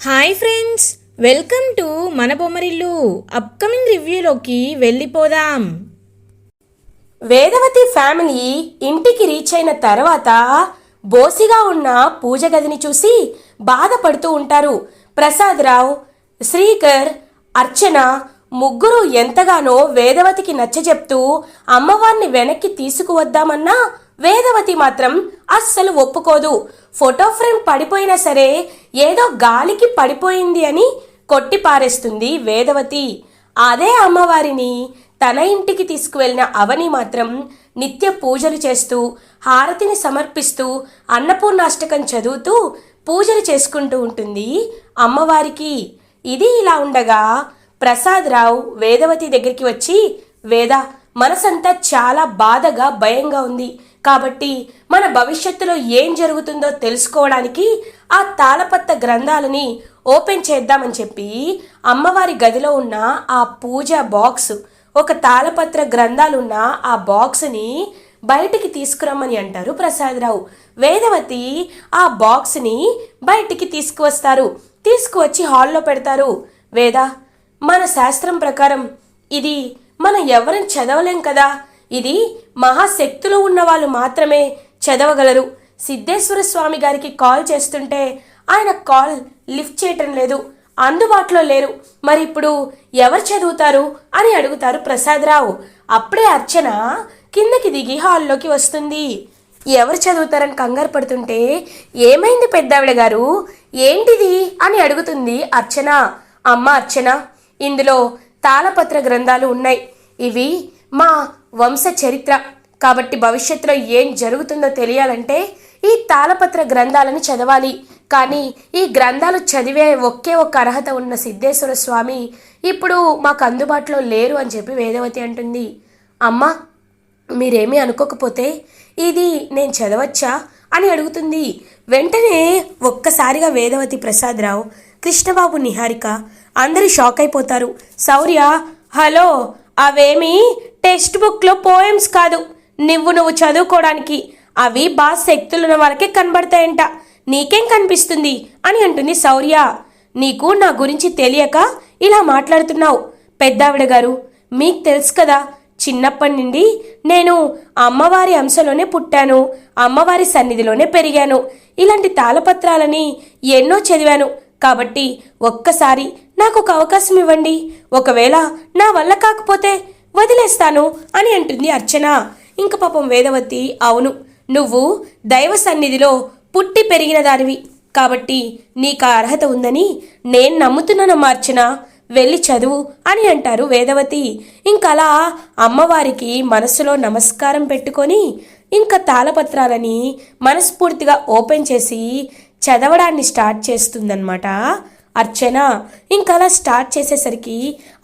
Hi friends, welcome to మన Bommarillu. Upcoming రివ్యూలోకి వెళ్ళిపోదాం. Vedavathi family ఇంటికి రీచ్ అయిన తర్వాత బోసిగా ఉన్న పూజ గదిని చూసి బాధపడుతూ ఉంటారు. ప్రసాదరావు, శ్రీకర్, అర్చన ముగ్గురు ఎంతగానో వేదవతికి నచ్చజెప్తూ అమ్మవారిని వెనక్కి తీసుకువద్దామన్నా వేదవతి మాత్రం అస్సలు ఒప్పుకోదు. ఫోటో ఫ్రేమ్ పడిపోయినా సరే ఏదో గాలికి పడిపోయింది అని కొట్టి పారేస్తుంది వేదవతి. అదే అమ్మవారిని తన ఇంటికి తీసుకువెళ్ళిన అవని మాత్రం నిత్య పూజలు చేస్తూ, హారతిని సమర్పిస్తూ, అన్నపూర్ణాష్టకం చదువుతూ పూజలు చేసుకుంటూ ఉంటుంది అమ్మవారికి. ఇది ఇలా ఉండగా ప్రసాదరావు వేదవతి దగ్గరికి వచ్చి, వేద, మనసంతా చాలా బాధగా భయంగా ఉంది కాబట్టి మన భవిష్యత్తులో ఏం జరుగుతుందో తెలుసుకోవడానికి ఆ తాళపత్ర గ్రంథాలని ఓపెన్ చేద్దామని చెప్పి అమ్మవారి గదిలో ఉన్న ఆ పూజ బాక్స్, ఒక తాళపత్ర గ్రంథాలున్న ఆ బాక్స్ని బయటికి తీసుకురమ్మని అంటారు ప్రసాదరావు. వేదవతి ఆ బాక్స్ని బయటికి తీసుకువస్తారు. తీసుకువచ్చి హాల్లో పెడతారు. వేద, మన శాస్త్రం ప్రకారం ఇది మనం ఎవరం చదవలేం కదా, ఇది మహాశక్తులు ఉన్న వాళ్ళు మాత్రమే చదవగలరు. సిద్ధేశ్వర స్వామి గారికి కాల్ చేస్తుంటే ఆయన కాల్ లిఫ్ట్ చేయటం లేదు, అందుబాటులో లేరు, మరి ఇప్పుడు ఎవరు చదువుతారు అని అడుగుతారు ప్రసాదరావు. అప్పుడే అర్చన కిందకి దిగి హాల్లోకి వస్తుంది. ఎవరు చదువుతారని కంగారు పడుతుంటే, ఏమైంది పెద్దావిడ గారు, ఏంటిది అని అడుగుతుంది అర్చన. అమ్మ అర్చన, ఇందులో తాళపత్ర గ్రంథాలు ఉన్నాయి. ఇవి మా వంశ చరిత్ర కాబట్టి భవిష్యత్తులో ఏం జరుగుతుందో తెలియాలంటే ఈ తాళపత్ర గ్రంథాలను చదవాలి. కానీ ఈ గ్రంథాలు చదివే ఒకే ఒక్క అర్హత ఉన్న సిద్ధేశ్వర స్వామి ఇప్పుడు మాకు అందుబాటులో లేరు అని చెప్పి వేదవతి అంటుంది. అమ్మ, మీరేమీ అనుకోకపోతే ఇది నేను చదవచ్చా అని అడుగుతుంది. వెంటనే ఒక్కసారిగా వేదవతి, ప్రసాదరావు, కృష్ణబాబు, నిహారిక అందరూ షాక్ అయిపోతారు. శౌర్య, హలో, అవేమీ టెక్స్ట్ బుక్లో పోయమ్స్ కాదు, నువ్వు చదువుకోవడానికి, అవి బాగా శక్తులున్న వాళ్ళకే కనబడతాయంట, నీకేం కనిపిస్తుంది అని అంటుంది శౌర్య. నీకు నా గురించి తెలియక ఇలా మాట్లాడుతున్నావు పెద్దావిడ గారు. మీకు తెలుసు కదా, చిన్నప్పటి నుండి నేను అమ్మవారి అంశలోనే పుట్టాను, అమ్మవారి సన్నిధిలోనే పెరిగాను, ఇలాంటి తాళపత్రాలని ఎన్నో చదివాను. కాబట్టి ఒక్కసారి నాకు ఒక అవకాశం ఇవ్వండి, ఒకవేళ నా వల్ల కాకపోతే వదిలేస్తాను అని అంటుంది అర్చన. ఇంక పాపం వేదవతి, అవును, నువ్వు దైవ సన్నిధిలో పుట్టి పెరిగిన దానివి కాబట్టి నీకు ఆ అర్హత ఉందని నేను నమ్ముతున్నానమ్మా అర్చన, వెళ్ళి చదువు అని అంటారు వేదవతి. ఇంకలా అమ్మవారికి మనసులో నమస్కారం పెట్టుకొని ఇంకా తాళపత్రాలని మనస్ఫూర్తిగా ఓపెన్ చేసి చదవడాన్ని స్టార్ట్ చేస్తుందన్నమాట అర్చన. ఇంకలా స్టార్ట్ చేసేసరికి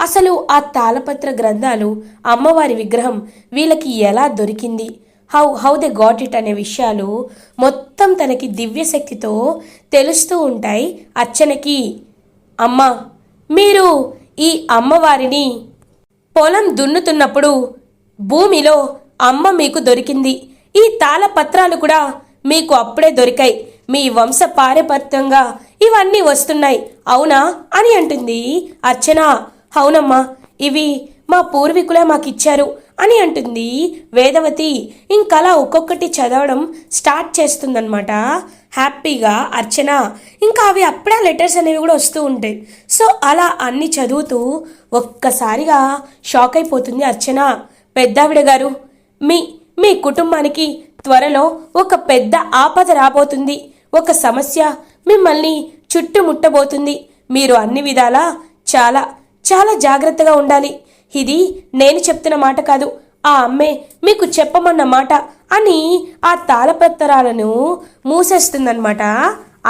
అసలు ఆ తాళపత్ర గ్రంథాలు, అమ్మవారి విగ్రహం వీళ్ళకి ఎలా దొరికింది, హౌ దే గాట్ ఇట్ అనే విషయాలు మొత్తం తనకి దివ్యశక్తితో తెలుస్తూ ఉంటాయి అర్చనకి. అమ్మ, మీరు ఈ అమ్మవారిని పొలం దున్నుతున్నప్పుడు భూమిలో అమ్మ మీకు దొరికింది, ఈ తాళపత్రాలు కూడా మీకు అప్పుడే దొరికాయి, మీ వంశ పారపర్యంగా ఇవన్నీ వస్తున్నాయి అవునా అని అంటుంది అర్చన. అవునమ్మా, ఇవి మా పూర్వీకులే మాకిచ్చారు అని అంటుంది వేదవతి. ఇంకలా ఒక్కొక్కటి చదవడం స్టార్ట్ చేస్తుందన్నమాట హ్యాపీగా అర్చన. ఇంకా అవి అప్పుడే లెటర్స్ అనేవి కూడా వస్తూ ఉంటాయి. సో అలా అన్ని చదువుతూ ఒక్కసారిగా షాక్ అయిపోతుంది అర్చన. పెద్దావిడ గారు, మీ కుటుంబానికి త్వరలో ఒక పెద్ద ఆపద రాబోతుంది, ఒక సమస్య మిమ్మల్ని చుట్టుముట్టబోతుంది, మీరు అన్ని విధాలా చాలా చాలా జాగ్రత్తగా ఉండాలి, ఇది నేను చెప్తున్న మాట కాదు, ఆ అమ్మే మీకు చెప్పమన్న మాట అని ఆ తాళపత్రాలను మూసేస్తుందన్నమాట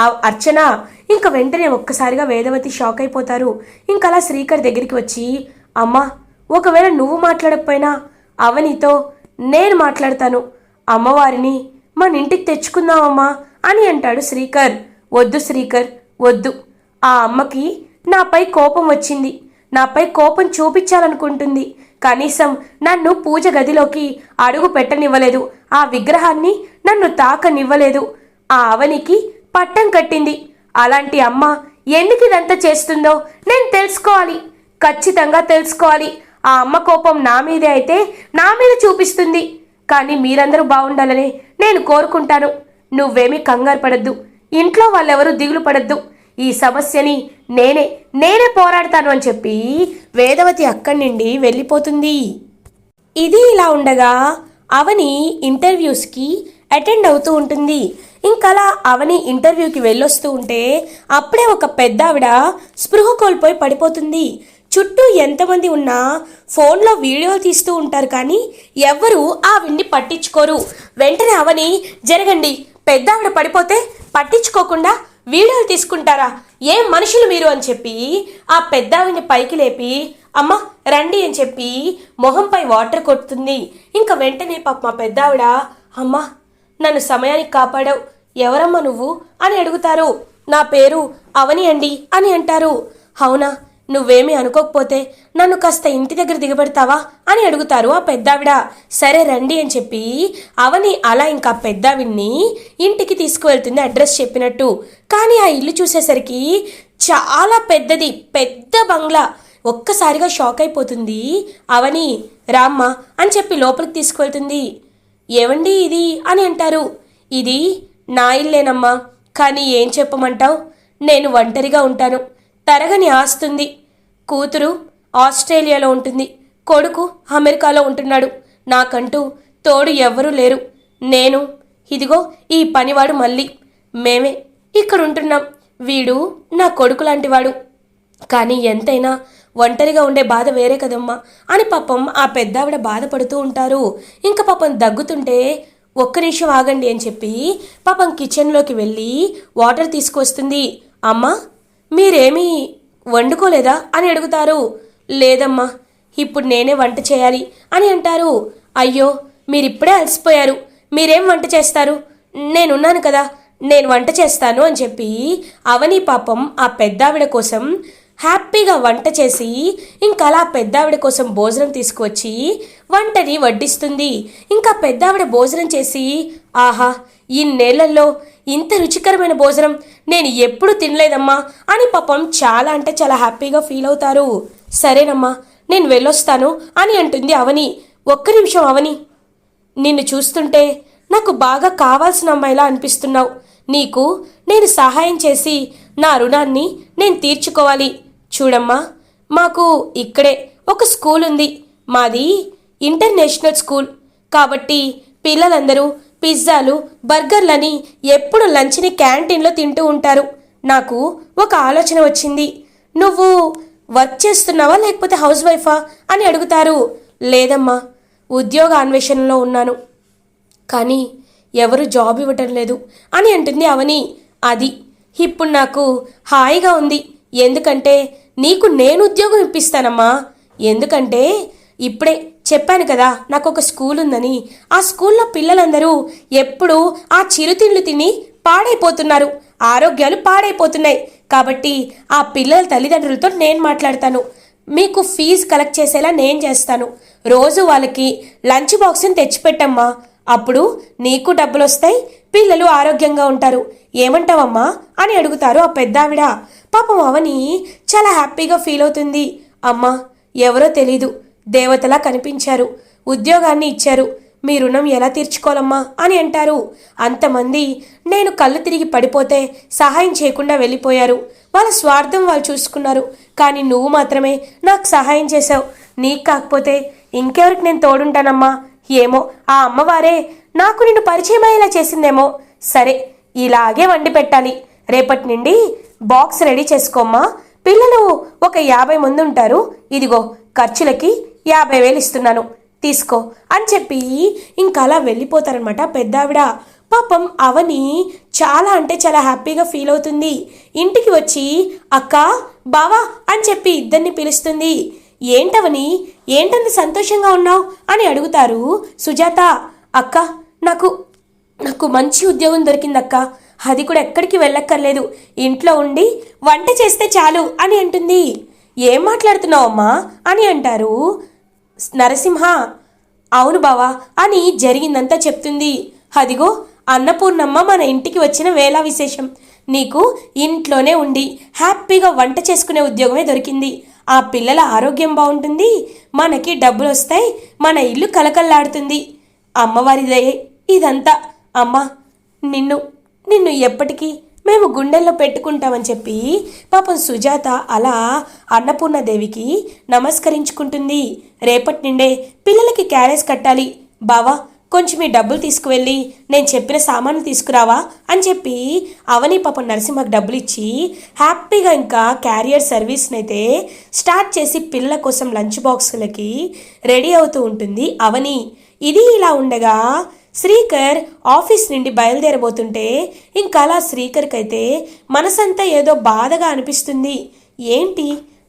ఆ అర్చన. ఇంకా వెంటనే ఒక్కసారిగా వేదవతి షాక్ అయిపోతారు. ఇంకలా శ్రీకర్ దగ్గరికి వచ్చి, అమ్మా, ఒకవేళ నువ్వు మాట్లాడకపోయినా అవనితో నేను మాట్లాడతాను, అమ్మవారిని మన ఇంటికి తెచ్చుకుందామమ్మా అని అంటాడు శ్రీకర్. వద్దు శ్రీకర్, వద్దు, ఆ అమ్మకి నాపై కోపం వచ్చింది, నాపై కోపం చూపించాలనుకుంటుంది, కనీసం నన్ను పూజ గదిలోకి అడుగు పెట్టనివ్వలేదు, ఆ విగ్రహాన్ని నన్ను తాకనివ్వలేదు, ఆ అవనికి పట్టం కట్టింది, అలాంటి అమ్మ ఎందుకు ఇదంతా చేస్తుందో నేను తెలుసుకోవాలి, ఖచ్చితంగా తెలుసుకోవాలి. ఆ అమ్మ కోపం నా మీదే అయితే నా మీద చూపిస్తుంది. కానీ మీరందరూ బాగుండాలని నేను కోరుకుంటాను. నువ్వేమీ కంగారు పడద్దు, ఇంట్లో వాళ్ళెవరూ దిగులు పడద్దు. ఈ సమస్యని నేనే పోరాడతాను అని చెప్పి వేదవతి అక్కడి నుండి వెళ్ళిపోతుంది. ఇది ఇలా ఉండగా అవని ఇంటర్వ్యూస్కి అటెండ్ అవుతూ ఉంటుంది. ఇంకలా అవని ఇంటర్వ్యూకి వెళ్ళొస్తూ ఉంటే అప్పుడే ఒక పెద్ద ఆవిడ స్పృహ కోల్పోయి పడిపోతుంది. చుట్టూ ఎంతమంది ఉన్నా ఫోన్లో వీడియోలు తీస్తూ ఉంటారు, కానీ ఎవ్వరూ ఆవిడ్ని పట్టించుకోరు. వెంటనే అవని, జరగండి, పెద్ద ఆవిడ పడిపోతే పట్టించుకోకుండా వీడియోలు తీసుకుంటారా, ఏం మనుషులు మీరు అని చెప్పి ఆ పెద్ద ఆవిడ్ని పైకి లేపి, అమ్మ రండి అని చెప్పి మొహంపై వాటర్ కొడుతుంది. ఇంకా వెంటనే పాప మా పెద్ద ఆవిడ, అమ్మ నన్ను సమయానికి కాపాడావు, ఎవరమ్మా నువ్వు అని అడుగుతారు. నా పేరు అవని అండి అని అంటారు. అవునా, నువ్వేమీ అనుకోకపోతే నన్ను కాస్త ఇంటి దగ్గర దిగబెడతావా అని అడుగుతారు ఆ పెద్దావిడ. సరే రండి అని చెప్పి అవని అలా ఇంకా పెద్దావిడ్ని ఇంటికి తీసుకువెళ్తుంది అడ్రస్ చెప్పినట్టు. కానీ ఆ ఇల్లు చూసేసరికి చాలా పెద్దది, పెద్ద బంగ్లా. ఒక్కసారిగా షాక్ అయిపోతుంది అవని. రామ్మ అని చెప్పి లోపలికి తీసుకువెళ్తుంది. ఏవండి ఇది అని అంటారు. ఇది నా ఇల్లేనమ్మా, కానీ ఏం చెప్పమంటావు, నేను ఒంటరిగా ఉంటాను. తరగని ఆస్తుంది. కూతురు ఆస్ట్రేలియాలో ఉంటుంది, కొడుకు అమెరికాలో ఉంటున్నాడు. నాకంటూ తోడు ఎవ్వరూ లేరు. నేను ఇదిగో ఈ పనివాడు మళ్ళీ, మేమే ఇక్కడ ఉంటున్నాం. వీడు నా కొడుకు లాంటివాడు. కానీ ఎంతైనా ఒంటరిగా ఉండే బాధ వేరే కదమ్మా అని పాపం ఆ పెద్దావిడ బాధపడుతూ ఉంటారు. ఇంకా పాపం దగ్గుతుంటే, ఒక్క నిమిషం ఆగండి అని చెప్పి పాపం కిచెన్లోకి వెళ్ళి వాటర్ తీసుకొస్తుంది. అమ్మా మీరేమీ వండుకోలేదా అని అడుగుతారు. లేదమ్మా, ఇప్పుడు నేనే వంట చేయాలి అని అంటారు. అయ్యో మీరిప్పుడే అలసిపోయారు, మీరేం వంట చేస్తారు, నేనున్నాను కదా, నేను వంట చేస్తాను అని చెప్పి అవని పాపం ఆ పెద్దావిడ కోసం హ్యాపీగా వంట చేసి ఇంకా అలా పెద్దావిడ కోసం భోజనం తీసుకువచ్చి వంటని వడ్డిస్తుంది. ఇంకా పెద్దావిడ భోజనం చేసి, ఆహా ఇన్నేళ్లలో ఇంత రుచికరమైన భోజనం నేను ఎప్పుడు తినలేదమ్మా అని పాపం చాలా అంటే చాలా హ్యాపీగా ఫీల్ అవుతారు. సరేనమ్మా నేను వెళ్ళొస్తాను అని అంటుంది అవని. ఒక్క నిమిషం అవని, నిన్ను చూస్తుంటే నాకు బాగా కావాల్సిన అమ్మాయిలా అనిపిస్తున్నావు. నీకు నేను సహాయం చేసి నా రుణాన్ని నేను తీర్చుకోవాలి. చూడమ్మా, మాకు ఇక్కడే ఒక స్కూల్ ఉంది. మాది ఇంటర్నేషనల్ స్కూల్ కాబట్టి పిల్లలందరూ పిజ్జాలు బర్గర్లని ఎప్పుడు లంచ్ని క్యాంటీన్లో తింటూ ఉంటారు. నాకు ఒక ఆలోచన వచ్చింది. నువ్వు వర్క్ చేస్తున్నావా లేకపోతే హౌస్ వైఫా అని అడుగుతారు. లేదమ్మా, ఉద్యోగ అన్వేషణలో ఉన్నాను, కానీ ఎవరు జాబ్ ఇవ్వటం లేదు అని అంటుంది అవని. అది ఇప్పుడు నాకు హాయిగా ఉంది, ఎందుకంటే నీకు నేను ఉద్యోగం ఇప్పిస్తానమ్మా. ఎందుకంటే ఇప్పుడే చెప్పాను కదా నాకు ఒక స్కూల్ ఉందని. ఆ స్కూల్లో పిల్లలందరూ ఎప్పుడూ ఆ చిరుతిళ్ళు తిని పాడైపోతున్నారు, ఆరోగ్యాలు పాడైపోతున్నాయి. కాబట్టి ఆ పిల్లల తల్లిదండ్రులతో నేను మాట్లాడతాను, మీకు ఫీజు కలెక్ట్ చేసేలా నేను చేస్తాను. రోజు వాళ్ళకి లంచ్ బాక్స్ని తెచ్చిపెట్టమ్మా, అప్పుడు నీకు డబ్బులు వస్తాయి, పిల్లలు ఆరోగ్యంగా ఉంటారు. ఏమంటావమ్మా అని అడుగుతారు ఆ పెద్దావిడ. పాపం అవని చాలా హ్యాపీగా ఫీల్ అవుతుంది. అమ్మా ఎవరో తెలీదు, దేవతలా కనిపించారు, ఉద్యోగాన్ని ఇచ్చారు, మీ రుణం ఎలా తీర్చుకోవాలమ్మా అని అంటారు. అంతమంది నేను కళ్ళు తిరిగి పడిపోతే సహాయం చేయకుండా వెళ్ళిపోయారు. వాళ్ళ స్వార్థం వాళ్ళు చూసుకున్నారు, కానీ నువ్వు మాత్రమే నాకు సహాయం చేశావు. నీకు కాకపోతే ఇంకెవరికి నేను తోడుంటానమ్మా. ఏమో ఆ అమ్మవారే నాకు నిన్ను పరిచయం అయ్యేలా చేసిందేమో. సరే ఇలాగే వండి పెట్టాలి, రేపటి నుండి బాక్స్ రెడీ చేసుకోమ్మా. పిల్లలు ఒక 50 మంది ఉంటారు, ఇదిగో ఖర్చులకి 50,000 ఇస్తున్నాను, తీసుకో అని చెప్పి ఇంకా అలా వెళ్ళిపోతారనమాట పెద్దావిడ. పాపం అవని చాలా అంటే చాలా హ్యాపీగా ఫీల్ అవుతుంది. ఇంటికి వచ్చి అక్క బావా అని చెప్పి ఇద్దరిని పిలుస్తుంది. ఏంటవని, ఏంటంత సంతోషంగా ఉన్నావు అని అడుగుతారు సుజాత. అక్క నాకు మంచి ఉద్యోగం దొరికిందక్క, అది కూడా ఎక్కడికి వెళ్ళక్కర్లేదు, ఇంట్లో ఉండి వంట చేస్తే చాలు అని అంటుంది. ఏం మాట్లాడుతున్నావమ్మా అని అంటారు నరసింహ. అవును బావా అని జరిగిందంతా చెప్తుంది. అదిగో అన్నపూర్ణమ్మ మన ఇంటికి వచ్చిన వేళ విశేషం, నీకు ఇంట్లోనే ఉండి హ్యాపీగా వంట చేసుకునే ఉద్యోగమే దొరికింది. ఆ పిల్లల ఆరోగ్యం బాగుంటుంది, మనకి డబ్బులు వస్తాయి, మన ఇల్లు కలకల్లాడుతుంది. అమ్మవారిదే ఇదంతా. అమ్మ, నిన్ను నిన్ను ఎప్పటికీ మేము గుండెల్లో పెట్టుకుంటామని చెప్పి పాపం సుజాత అలా అన్నపూర్ణదేవికి నమస్కరించుకుంటుంది. రేపటి నుండే పిల్లలకి క్యారేజ్ కట్టాలి. బావా, కొంచెం ఈ డబ్బులు తీసుకువెళ్ళి నేను చెప్పిన సామాన్లు తీసుకురావా అని చెప్పి అవని పాపం నరసింహకు డబ్బులు ఇచ్చి హ్యాపీగా ఇంకా క్యారియర్ సర్వీస్ని అయితే స్టార్ట్ చేసి పిల్లల కోసం లంచ్ బాక్సులకి రెడీ అవుతూ ఉంటుంది అవని. ఇది ఇలా ఉండగా శ్రీకర్ ఆఫీస్ నుండి బయలుదేరబోతుంటే ఇంకా అలా శ్రీకర్కి అయితే మనసంతా ఏదో బాధగా అనిపిస్తుంది. ఏంటి,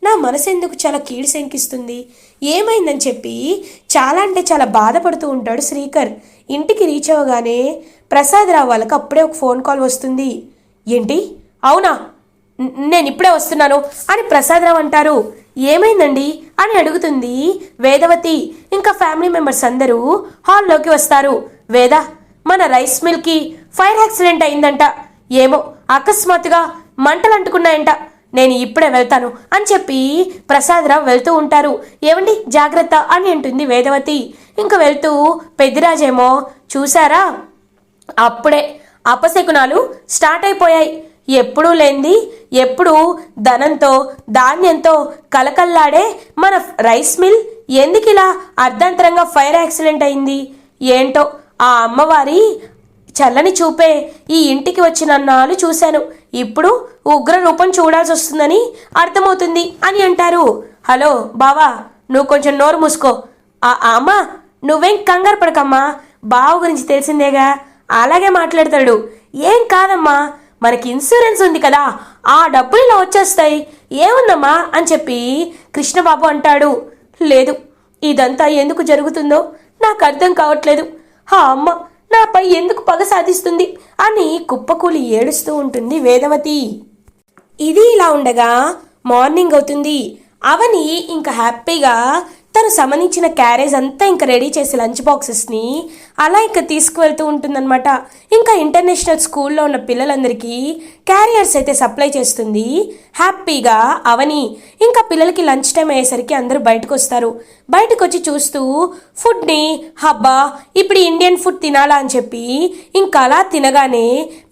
నా మనసు ఎందుకు చాలా కీడు శంకిస్తుంది, ఏమైందని చెప్పి చాలా అంటే చాలా బాధపడుతూ ఉంటాడు శ్రీకర్. ఇంటికి రీచ్ అవ్వగానే ప్రసాదరావు వాళ్ళకి అప్పుడే ఒక ఫోన్ కాల్ వస్తుంది. ఏంటి, అవునా, నేను ఇప్పుడే వస్తున్నాను అని ప్రసాదరావు అంటారు. ఏమైందండి అని అడుగుతుంది వేదవతి. ఇంకా ఫ్యామిలీ మెంబర్స్ అందరూ హాల్లోకి వస్తారు. వేద, మన రైస్ మిల్కి ఫైర్ యాక్సిడెంట్ అయిందంట, ఏమో అకస్మాత్తుగా మంటలు అంటుకున్నాయంట, నేను ఇప్పుడే వెళ్తాను అని చెప్పి ప్రసాదరావు వెళ్తూ ఉంటారు. ఏమండి జాగ్రత్త అని అంటుంది వేదవతి. ఇంకా వెళ్తూ పెద్దిరాజేమో, చూసారా అప్పుడే అపశకునాలు స్టార్ట్ అయిపోయాయి, ఎప్పుడూ లేనిది ఎప్పుడు ధనంతో ధాన్యంతో కలకల్లాడే మన రైస్ మిల్ ఎందుకు ఇలా అర్ధాంతరంగా ఫైర్ యాక్సిడెంట్ అయింది, ఏంటో ఆ అమ్మవారి చల్లని చూపే ఈ ఇంటికి వచ్చినన్నాళ్ళు చూశాను, ఇప్పుడు ఉగ్ర రూపం చూడాల్సి వస్తుందని అర్థమవుతుంది అని అంటారు. హలో బావా, నువ్వు కొంచెం నోరు మూసుకో. అమ్మా, నువ్వేం కంగారు పడకమ్మా, బావ గురించి తెలిసిందేగా, అలాగే మాట్లాడతాడు. ఏం కాదమ్మా, మనకి ఇన్సూరెన్స్ ఉంది కదా, ఆ డబ్బులు ఇలా వచ్చేస్తాయి, ఏముందమ్మా అని చెప్పి కృష్ణబాబు అంటాడు. లేదు, ఇదంతా ఎందుకు జరుగుతుందో నాకు అర్థం కావట్లేదు, ఆ అమ్మ నాపై ఎందుకు పగ సాధిస్తుంది అని కుప్పకూలి ఏడుస్తూ ఉంటుంది వేదవతి. ఇది ఇలా ఉండగా మార్నింగ్ అవుతుంది. అవని ఇంకా హ్యాపీగా తను సంబంధించిన క్యారేజ్ అంతా ఇంకా రెడీ చేసి లంచ్ బాక్సెస్ని అలా ఇంకా తీసుకువెళ్తూ ఉంటుందన్నమాట. ఇంకా ఇంటర్నేషనల్ స్కూల్లో ఉన్న పిల్లలందరికీ క్యారియర్స్ అయితే సప్లై చేస్తుంది హ్యాపీగా అవని. ఇంకా పిల్లలకి లంచ్ టైం అయ్యేసరికి అందరూ బయటకు వస్తారు. బయటకు వచ్చి చూస్తూ ఫుడ్ని, హబ్బా ఇప్పుడు ఇండియన్ ఫుడ్ తినాలా అని చెప్పి ఇంకా అలా తినగానే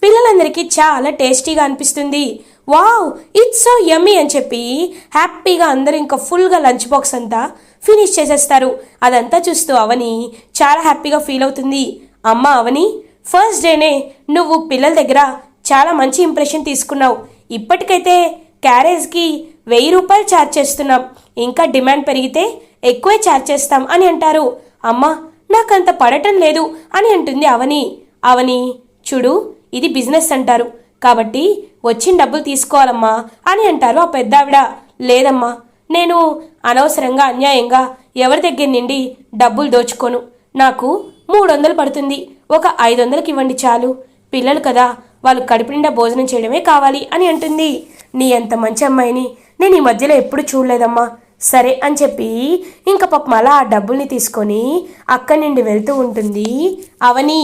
పిల్లలందరికీ చాలా టేస్టీగా అనిపిస్తుంది. వావ్, ఇట్స్ సో యమ్మీ అని చెప్పి హ్యాపీగా అందరూ ఇంకా ఫుల్గా లంచ్ బాక్స్ అంతా ఫినిష్ చేసేస్తారు. అదంతా చూస్తూ అవని చాలా హ్యాపీగా ఫీల్ అవుతుంది. అమ్మ అవని, ఫస్ట్ డేనే నువ్వు పిల్లల దగ్గర చాలా మంచి ఇంప్రెషన్ తీసుకున్నావు. ఇప్పటికైతే క్యారేజ్కి 1000 రూపాయలు ఛార్జ్ చేస్తున్నాం, ఇంకా డిమాండ్ పెరిగితే ఎక్కువే ఛార్జ్ చేస్తాం అని అంటారు. అమ్మ, నాకంత పడటం లేదు అని అంటుంది అవని. అవని, చూడు, ఇది బిజినెస్ అంటారు కాబట్టి వచ్చిన డబ్బులు తీసుకోవాలమ్మా అని అంటారు ఆ పెద్దావిడ. లేదమ్మా, నేను అనవసరంగా అన్యాయంగా ఎవరి దగ్గర నుండి డబ్బులు దోచుకోను, నాకు 300 పడుతుంది, ఒక 500కి ఇవ్వండి చాలు, పిల్లలు కదా, వాళ్ళు కడుపు నిండా భోజనం చేయడమే కావాలి అని అంటుంది. నీ అంత మంచి అమ్మాయిని నేను ఈ మధ్యలో ఎప్పుడు చూడలేదమ్మా, సరే అని చెప్పి ఇంకా పాపం అలా ఆ డబ్బుల్ని తీసుకొని అక్కడి నుండి వెళ్తూ ఉంటుంది అవని.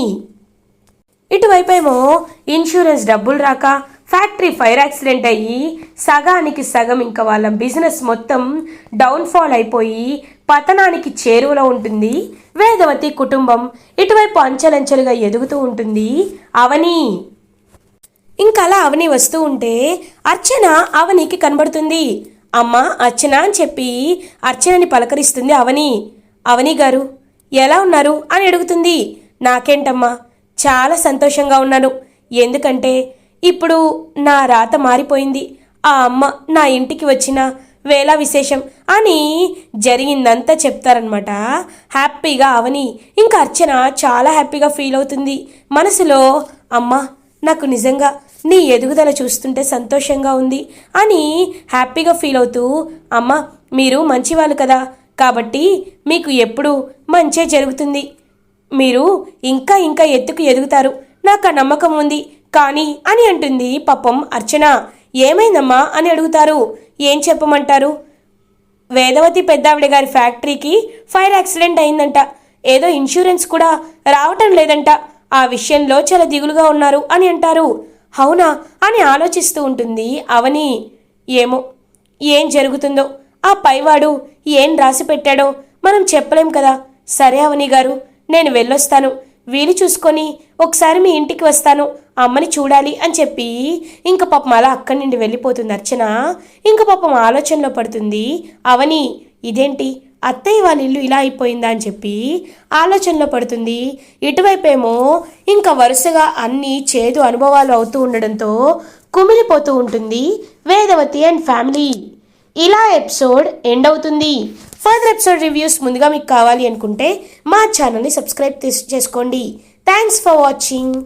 ఇటువైపేమో ఇన్సూరెన్స్ డబ్బులు రాక ఫ్యాక్టరీ ఫైర్ యాక్సిడెంట్ అయ్యి సగానికి సగం ఇంకా వాళ్ళ బిజినెస్ మొత్తం డౌన్ఫాల్ అయిపోయి పతనానికి చేరువలో ఉంటుంది వేదవతి కుటుంబం. ఇటువైపు అంచెలంచెలుగా ఎదుగుతూ ఉంటుంది అవని. ఇంకా అలా అవని వస్తూ ఉంటే అర్చన అవనికి కనబడుతుంది. అమ్మ అర్చన అని చెప్పి అర్చనని పలకరిస్తుంది అవని. అవని గారు ఎలా ఉన్నారు అని అడుగుతుంది. నాకేంటమ్మా, చాలా సంతోషంగా ఉన్నాను, ఎందుకంటే ఇప్పుడు నా రాత మారిపోయింది, ఆ అమ్మ నా ఇంటికి వచ్చిన వేళ విశేషం అని జరిగిందంతా చెప్తారనమాట హ్యాపీగా అవని. ఇంకా అర్చన చాలా హ్యాపీగా ఫీల్ అవుతుంది మనసులో. అమ్మ, నాకు నిజంగా నీ ఎదుగుదల చూస్తుంటే సంతోషంగా ఉంది అని హ్యాపీగా ఫీల్ అవుతూ, అమ్మ మీరు మంచివాళ్ళు కదా, కాబట్టి మీకు ఎప్పుడు మంచే జరుగుతుంది, మీరు ఇంకా ఇంకా ఎత్తుకు ఎదుగుతారు, నాకు ఆ నమ్మకం ఉంది కానీ అని అంటుంది పాపం అర్చన. ఏమైందమ్మా అని అడుగుతారు. ఏం చెప్పమంటారు, వేదవతి పెద్దావిడ గారి ఫ్యాక్టరీకి ఫైర్ యాక్సిడెంట్ అయిందంట, ఏదో ఇన్సూరెన్స్ కూడా రావటం లేదంట, ఆ విషయంలో చాలా దిగులుగా ఉన్నారు అని అంటారు. అవునా అని ఆలోచిస్తూ ఉంటుంది అవని. ఏమో ఏం జరుగుతుందో, ఆ పైవాడు ఏం రాసి పెట్టాడో మనం చెప్పలేం కదా. సరే అవని గారు, నేను వెళ్ళొస్తాను. వీలు చూసుకొని ఒకసారి మీ ఇంటికి వస్తాను, అమ్మని చూడాలి అని చెప్పి ఇంక పాపం అలా అక్కడి నుండి వెళ్ళిపోతుంది అర్చన. ఇంక పాపం ఆలోచనలో పడుతుంది అవని. ఇదేంటి అత్తయ్య వాళ్ళ ఇల్లు ఇలా అయిపోయిందా అని చెప్పి ఆలోచనలో పడుతుంది. ఇటువైపేమో ఇంకా వరుసగా అన్ని చేదు అనుభవాలు అవుతూ ఉండడంతో కుమిలిపోతూ ఉంటుంది వేదవతి అండ్ ఫ్యామిలీ. ఇలా ఎపిసోడ్ ఎండ్ అవుతుంది. ఫర్దర్ ఎపిసోడ్ రివ్యూస్ ముందుగా మీకు కావాలి అనుకుంటే మా ఛానల్ని సబ్స్క్రైబ్ చేసుకోండి. Thanks for watching.